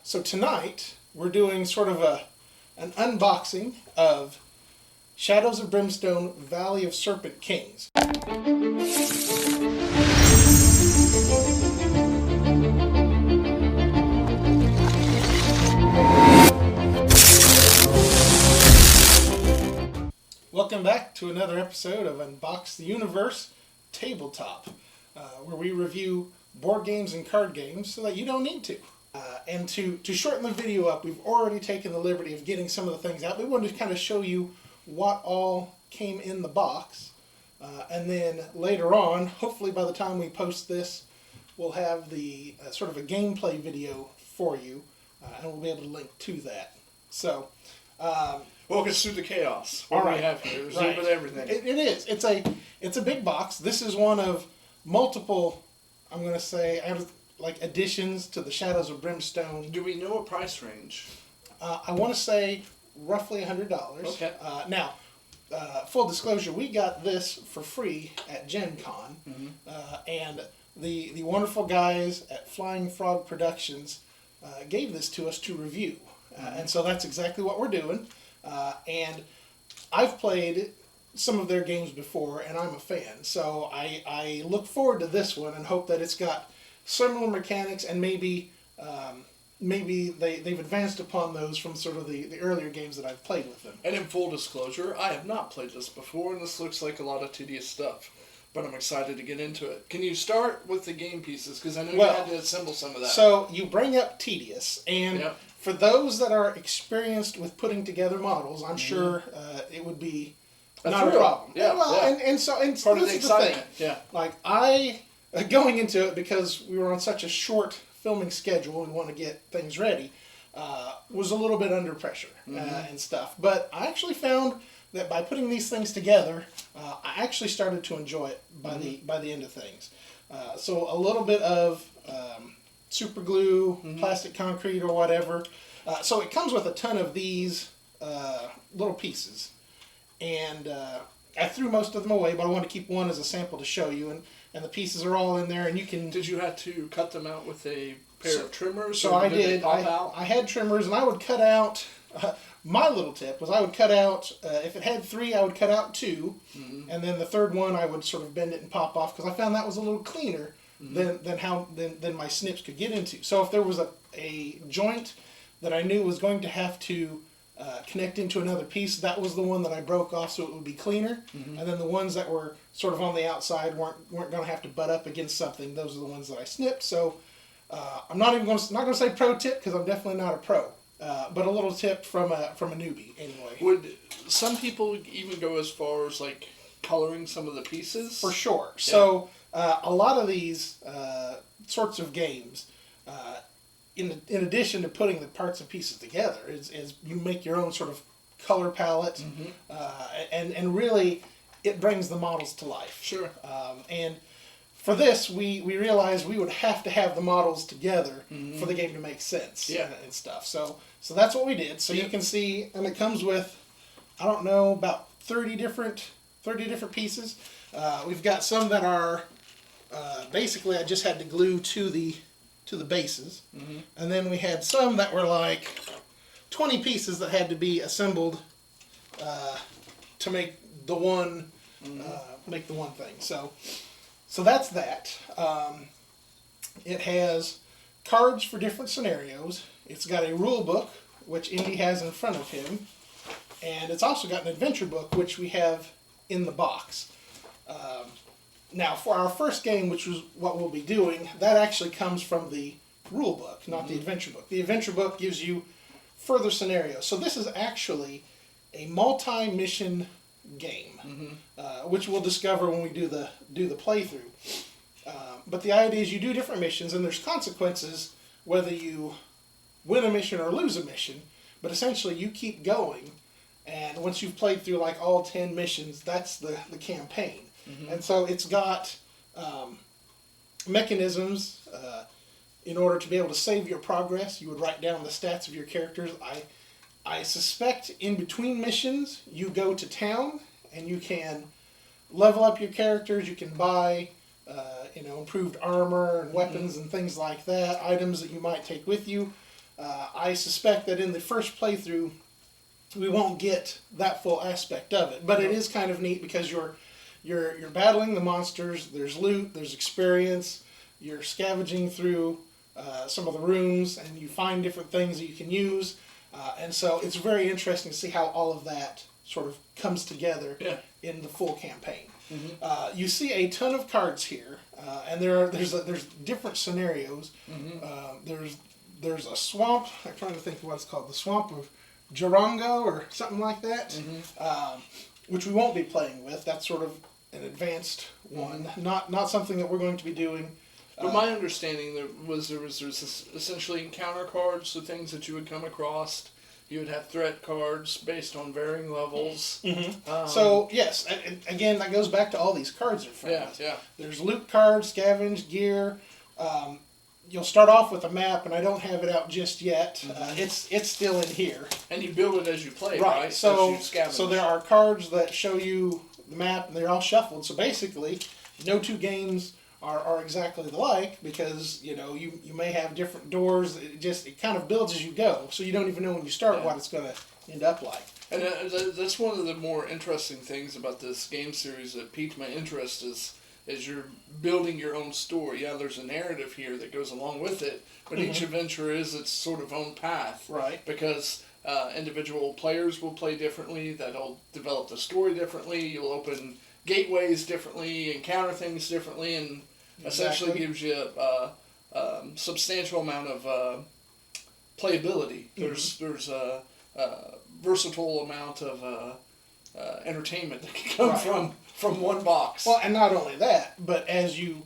So tonight we're doing sort of an unboxing of Shadows of Brimstone, Valley of Serpent Kings. Welcome back to another episode of Unbox the Universe Tabletop, where we review board games and card games so that you don't need to. And to shorten the video up, we've already taken the liberty of getting some of the things out. We wanted to kind of show you what all came in the box. And then later on, hopefully by the time we post this, we'll have the sort of a gameplay video for you. And we'll be able to link to that. So, walk us through the chaos. What we have here. There's right. with everything. It is. It's a big box. This is one of multiple, I'm going to say, like additions to the Shadows of Brimstone. Do we know a price range? I want to say roughly $100. Okay. Now, full disclosure, we got this for free at Gen Con. Mm-hmm. And the wonderful guys at Flying Frog Productions gave this to us to review. And so that's exactly what we're doing. And I've played some of their games before, and I'm a fan. So I look forward to this one and hope that it's got similar mechanics, and maybe they've advanced upon those from sort of the earlier games that I've played with them. And in full disclosure, I have not played this before, and this looks like a lot of tedious stuff. But I'm excited to get into it. Can you start with the game pieces? Because I know you had to assemble some of that. So you bring up tedious, and yep. For those that are experienced with putting together models, I'm sure it would be not a problem. Yeah, well, yeah. And part of the excitement. Thing. Yeah. Like going into it, because we were on such a short filming schedule and want to get things ready, was a little bit under pressure and stuff. But I actually found that by putting these things together, I actually started to enjoy it by the end of things. So a little bit of super glue, plastic concrete, or whatever. So it comes with a ton of these little pieces, and I threw most of them away, but I want to keep one as a sample to show you. And the pieces are all in there, and you can. Did you have to cut them out with a pair of trimmers? So I did. I had trimmers, and I would cut out. My little tip was I would cut out, if it had 3, I would cut out 2, and then the third one I would sort of bend it and pop off, because I found that was a little cleaner than my snips could get into. So if there was a joint that I knew was going to have to connect into another piece, that was the one that I broke off so it would be cleaner. And then the ones that were sort of on the outside weren't going to have to butt up against something. Those are the ones that I snipped. So I'm not going to say pro tip, because I'm definitely not a pro. But a little tip from a newbie anyway. Would some people even go as far as like coloring some of the pieces? For sure. Yeah. So a lot of these sorts of games, in addition to putting the parts and pieces together, is you make your own sort of color palette, and really it brings the models to life. Sure. And for this, we realized we would have to have the models together for the game to make sense and stuff. So that's what we did. So you can see, and it comes with, I don't know, about 30 different pieces. We've got some that are basically I just had to glue to the bases, and then we had some that were like 20 pieces that had to be assembled to make the one thing. So that's that. It has cards for different scenarios. It's got a rule book, which Indy has in front of him. And it's also got an adventure book, which we have in the box. Now, for our first game, which was what we'll be doing, that actually comes from the rule book, not the adventure book. The adventure book gives you further scenarios. So this is actually a multi-mission game, which we'll discover when we do the playthrough. But the idea is you do different missions, and there's consequences whether you win a mission or lose a mission. But essentially, you keep going, and once you've played through like all 10 missions, that's the campaign. And so it's got mechanisms in order to be able to save your progress. You would write down the stats of your characters. I suspect in between missions, you go to town and you can level up your characters. You can buy improved armor and weapons and things like that, items that you might take with you. I suspect that in the first playthrough, we won't get that full aspect of it. But it is kind of neat because you're battling the monsters. There's loot. There's experience. You're scavenging through some of the rooms, and you find different things that you can use. And so it's very interesting to see how all of that sort of comes together in the full campaign. Mm-hmm. You see a ton of cards here, and there's different scenarios. Mm-hmm. There's a swamp. I'm trying to think of what it's called. The Swamp of Jorongo or something like that, which we won't be playing with. That's sort of an advanced one, not something that we're going to be doing. But my understanding there was essentially encounter cards, so things that you would come across. You would have threat cards based on varying levels. Mm-hmm. So yes, and again that goes back to all these cards are from. Yeah. There's loot cards, scavenge, gear. You'll start off with a map, and I don't have it out just yet. It's still in here. And you build it as you play, right? So there are cards that show you the map, and they're all shuffled. So basically, no two games are exactly alike because you may have different doors. It kind of builds as you go, so you don't even know when you start what it's going to end up like. And that's one of the more interesting things about this game series that piqued my interest is you're building your own story. Yeah, there's a narrative here that goes along with it, but each adventure is its sort of own path. Right. Because individual players will play differently. That'll develop the story differently. You'll open gateways differently, encounter things differently, and essentially gives you a substantial amount of playability. There's a versatile amount of entertainment that can come from one box. Well, and not only that, but as you,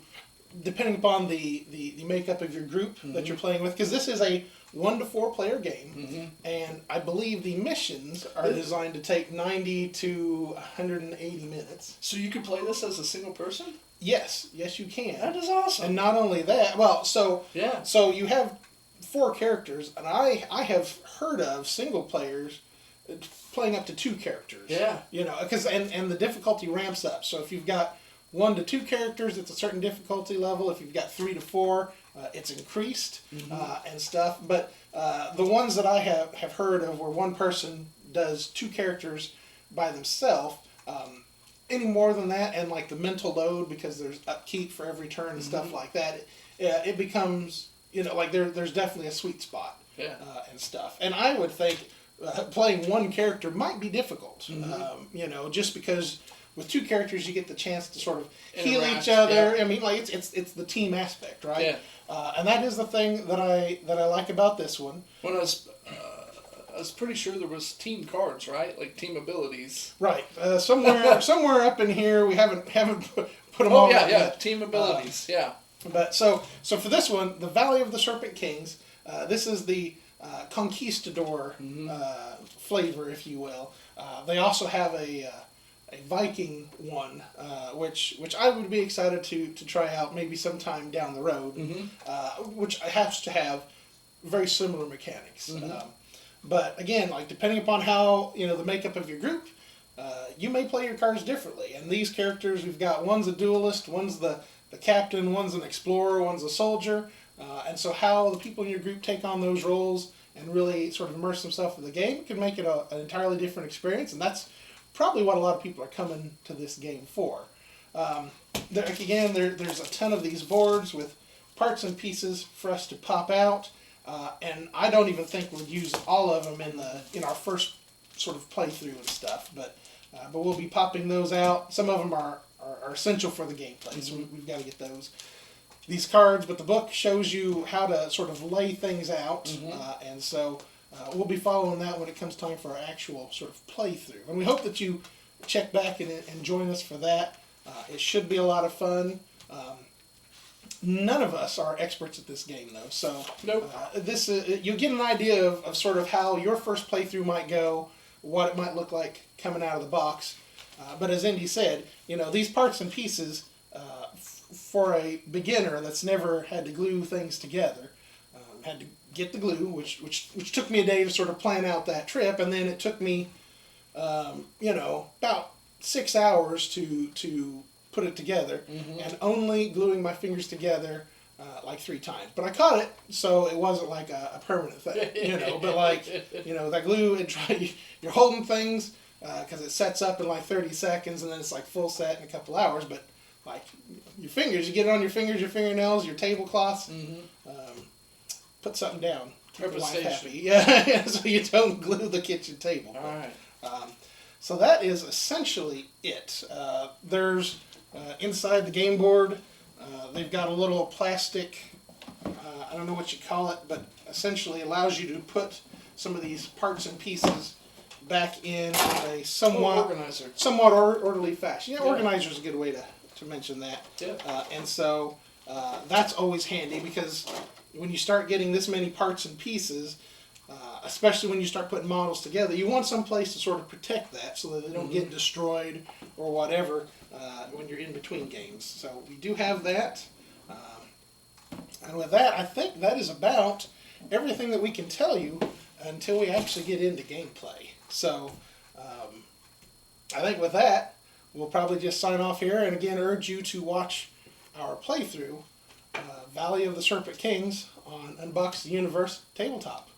depending upon the makeup of your group that you're playing with, because this is a 1 to 4 player game, and I believe the missions are designed to take 90 to 180 minutes. So you could play this as a single person? Yes, you can. That is awesome. And not only that, so you have 4 characters, and I have heard of single players playing up to 2 characters. Yeah. Because and the difficulty ramps up. So if you've got 1 to 2 characters, it's a certain difficulty level. If you've got 3 to 4, it's increased and stuff. But the ones that I have heard of where one person does 2 characters by themselves, any more than that, and like the mental load because there's upkeep for every turn and stuff like that, it becomes like there's definitely a sweet spot and stuff. And I would think playing 1 character might be difficult, just because. With 2 characters, you get the chance to sort of heal each other. Yeah. I mean, like it's the team aspect, right? Yeah. And that is the thing that I like about this one. When I was pretty sure there was team cards, right? Like team abilities. Right. Somewhere up in here, we haven't put them all. Oh yeah, team abilities. But so for this one, the Valley of the Serpent Kings. This is the conquistador flavor, if you will. They also have a Viking one, which I would be excited to try out maybe sometime down the road, which has to have very similar mechanics. But again, like depending upon how the makeup of your group, you may play your cards differently. And these characters, we've got one's a duelist, one's the captain, one's an explorer, one's a soldier, and so how the people in your group take on those roles and really sort of immerse themselves in the game can make it an entirely different experience, and that's probably what a lot of people are coming to this game for. There's a ton of these boards with parts and pieces for us to pop out, and I don't even think we'll use all of them in our first sort of playthrough and stuff. But we'll be popping those out. Some of them are essential for the gameplay, so we've got to get these cards. But the book shows you how to sort of lay things out, and so. We'll be following that when it comes time for our actual sort of playthrough. And we hope that you check back and join us for that. It should be a lot of fun. None of us are experts at this game, though. So you'll get an idea of sort of how your first playthrough might go, what it might look like coming out of the box. But as Indy said, these parts and pieces, for a beginner that's never had to glue things together, had to get the glue, which took me a day to sort of plan out that trip, and then it took me, about 6 hours to put it together, and only gluing my fingers together like 3 times. But I caught it, so it wasn't like a permanent thing, you know. But like, you know, that glue, you're holding things because it sets up in like 30 seconds, and then it's like full set in a couple hours. But like your fingers, you get it on your fingers, your fingernails, your tablecloths. Put something down. Keep your wife happy. Yeah, so you don't glue the kitchen table. All right. So that is essentially it. There's inside the game board, they've got a little plastic, I don't know what you call it, but essentially allows you to put some of these parts and pieces back in a somewhat orderly fashion. Yeah, organizer is a good way to mention that. Yeah. And so that's always handy because when you start getting this many parts and pieces, especially when you start putting models together, you want some place to sort of protect that so that they don't get destroyed or whatever when you're in between games. So we do have that. And with that, I think that is about everything that we can tell you until we actually get into gameplay. So I think with that, we'll probably just sign off here and again urge you to watch our playthrough, Valley of the Serpent Kings on Unbox the Universe Tabletop.